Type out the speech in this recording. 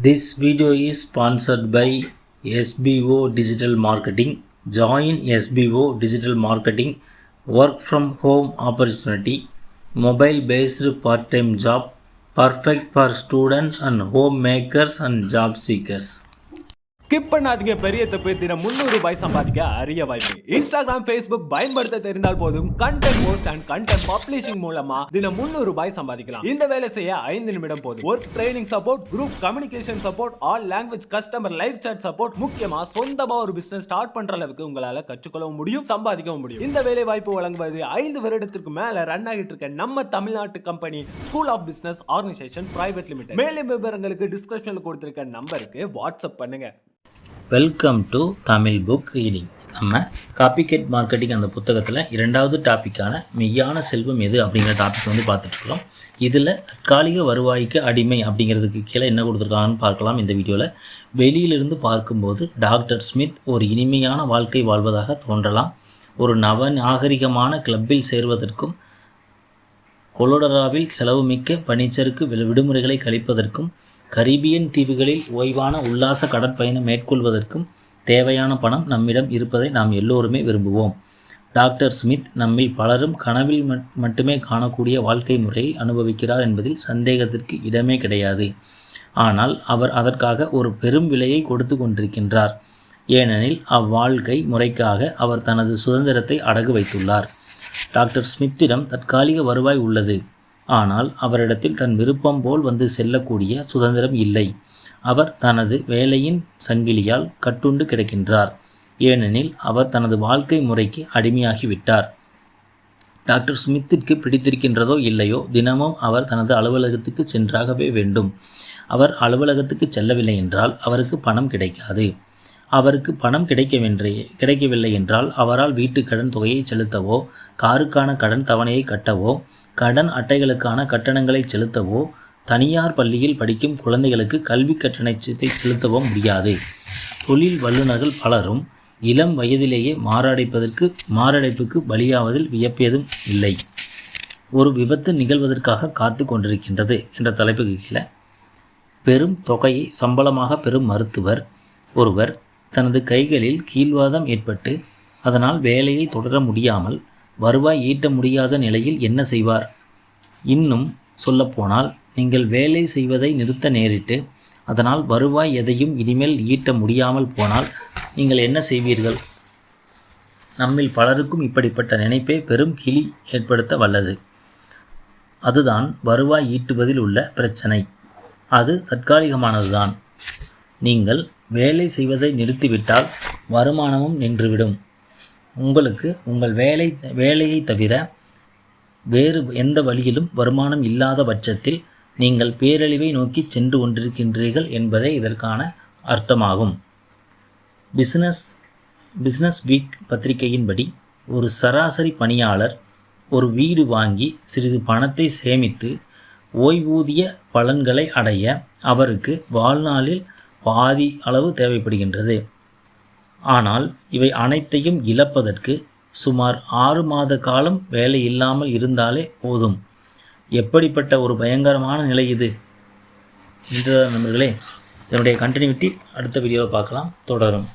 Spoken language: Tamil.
This video is sponsored by SBO Digital Marketing. Join SBO Digital Marketing work from home opportunity, mobile based part-time job, perfect for students and homemakers and job seekers. Skip பண்ணாதீங்க, பெரிய தப்பு. தினம் 300 ரூபாய் சம்பாதிக்க அரிய வாய்ப்பு. இன்ஸ்டாகிராம், ஃபேஸ்புக் பயன்படுத்த தெரிந்தால் போதும் content post and content publishing மூலமா தினம் 300 ரூபாய் சம்பாதிக்கலாம். இந்த வேலை செய்ய 5 நிமிடம் போதும். Work training support, group communication support, all language customer live chat support, முக்கியமா சொந்தமா ஒரு பிசினஸ் ஸ்டார்ட் பண்ற அளவுக்கு உங்களால கற்றுக்கொள்ளவும் முடியும், சம்பாதிக்கவும் முடியும். இந்த வேலை வாய்ப்பு வழங்குவது 5 வருடத்திற்கு மேல ரன் ஆகிட்டு இருக்க நம்ம தமிழ்நாட்டு company school of business organisation private limited. மேலும் விவரங்களுக்கு டிஸ்கிரிப்ஷன்ல கொடுத்திருக்க நம்பருக்கு வாட்ஸ்அப் பண்ணுங்க. Welcome to Tamil book reading. நம்ம காப்பிகேட் மார்க்கெட்டிங் அந்த புத்தகத்தில் 2வது டாப்பிக்கான மெய்யான செல்வம் எது அப்படிங்கிற டாபிக் பார்த்துட்ருக்கோம். இதில் தற்காலிக வருவாய்க்கு அடிமை அப்படிங்கிறதுக்கு கீழே என்ன கொடுத்துருக்காங்கன்னு பார்க்கலாம். இந்த வீடியோவில் வெளியிலிருந்து பார்க்கும்போது டாக்டர் ஸ்மித் ஒரு இனிமையான வாழ்க்கை வாழ்வதாக தோன்றலாம். ஒரு நாகரிகமான கிளப்பில் சேர்வதற்கும் கொலோடராவில் செலவுமிக்க பனிச்சறுக்கு விடுமுறைகளை கழிப்பதற்கும் கரீபியன் தீவுகளில் ஓய்வான உல்லாச கடற்பயணம் மேற்கொள்வதற்கும் தேவையான பணம் நம்மிடம் இருப்பதை நாம் எல்லோருமே விரும்புவோம். டாக்டர் ஸ்மித் நம்மில் பலரும் கனவில் மட்டுமே காணக்கூடிய வாழ்க்கை முறையை அனுபவிக்கிறார் என்பதில் சந்தேகத்திற்கு இடமே கிடையாது. ஆனால் அவர் அதற்காக ஒரு பெரும் விலையை கொடுத்து கொண்டிருக்கின்றார். ஏனெனில் அவ்வாழ்க்கை முறைக்காக அவர் தனது சுதந்திரத்தை அடகு வைத்துள்ளார். டாக்டர் ஸ்மித்திடம் தற்காலிக வருவாய் உள்ளது. ஆனால் அவரிடத்தில் தன் விருப்பம் போல் வந்து செல்லக்கூடிய சுதந்திரம் இல்லை. அவர் தனது வேலையின் சங்கிலியால் கட்டுண்டு கிடக்கின்றார். ஏனெனில் அவர் தனது வாழ்க்கை முறைக்கு அடிமையாகிவிட்டார். டாக்டர் ஸ்மித்திற்கு பிடித்திருக்கின்றதோ இல்லையோ தினமும் அவர் தனது அலுவலகத்துக்கு சென்றாகவே வேண்டும். அவர் அலுவலகத்துக்கு செல்லவில்லை என்றால் அவருக்கு பணம் கிடைக்காது. அவருக்கு பணம் கிடைக்கவில்லை என்றால் அவரால் வீட்டு கடன் தொகையை செலுத்தவோ, காருக்கான கடன் தவணையை கட்டவோ, கடன் அட்டைகளுக்கான கட்டணங்களை செலுத்தவோ, தனியார் பள்ளியில் படிக்கும் குழந்தைகளுக்கு கல்வி கட்டணத்தை செலுத்தவோ முடியாது. தொழில் வல்லுநர்கள் பலரும் இளம் வயதிலேயே மாரடைப்புக்கு பலியாவதில் வியப்பேதும் இல்லை. ஒரு விபத்து நிகழ்வதற்காக காத்து கொண்டிருக்கின்றது என்ற தலைப்புக்கு கீழே பெரும் தொகையை சம்பளமாக பெறும் மருத்துவர் ஒருவர் தனது கைகளில் கீழ்வாதம் ஏற்பட்டு அதனால் வேலையை தொடர முடியாமல் வருவாய் ஈட்ட முடியாத நிலையில் என்ன செய்வார்? இன்னும் சொல்லப்போனால் நீங்கள் வேலை செய்வதை நிறுத்த நேரிட்டு அதனால் வருவாய் எதையும் இனிமேல் ஈட்ட முடியாமல் போனால் நீங்கள் என்ன செய்வீர்கள்? நம்மில் பலருக்கும் இப்படிப்பட்ட நினைப்பே பெரும் கிளி ஏற்படுத்த வல்லது. அதுதான் வருவாய் ஈட்டுவதில் உள்ள பிரச்சனை. அது தற்காலிகமானதுதான். நீங்கள் வேலை செய்வதை நிறுத்திவிட்டால் வருமானமும் நின்றுவிடும். உங்களுக்கு உங்கள் வேலையை தவிர வேறு எந்த வழியிலும் வருமானம் இல்லாத பட்சத்தில் நீங்கள் பேரழிவை நோக்கி சென்று கொண்டிருக்கின்றீர்கள் என்பதே இதற்கான அர்த்தமாகும். பிஸ்னஸ் வீக் பத்திரிகையின்படி ஒரு சராசரி பணியாளர் ஒரு வீடு வாங்கி சிறிது பணத்தை சேமித்து ஓய்வூதிய பலன்களை அடைய அவருக்கு வாழ்நாளில் பாதி அளவு தேவைப்படுகின்றது. ஆனால் இவை அனைத்தையும் இழப்பதற்கு சுமார் 6 மாத காலம் வேலை இல்லாமல் இருந்தாலே போதும். எப்படிப்பட்ட ஒரு பயங்கரமான நிலை இது என்ற நண்பர்களே, இதனுடைய கண்டினியூட்டி அடுத்த வீடியோவில் பார்க்கலாம். தொடரும்.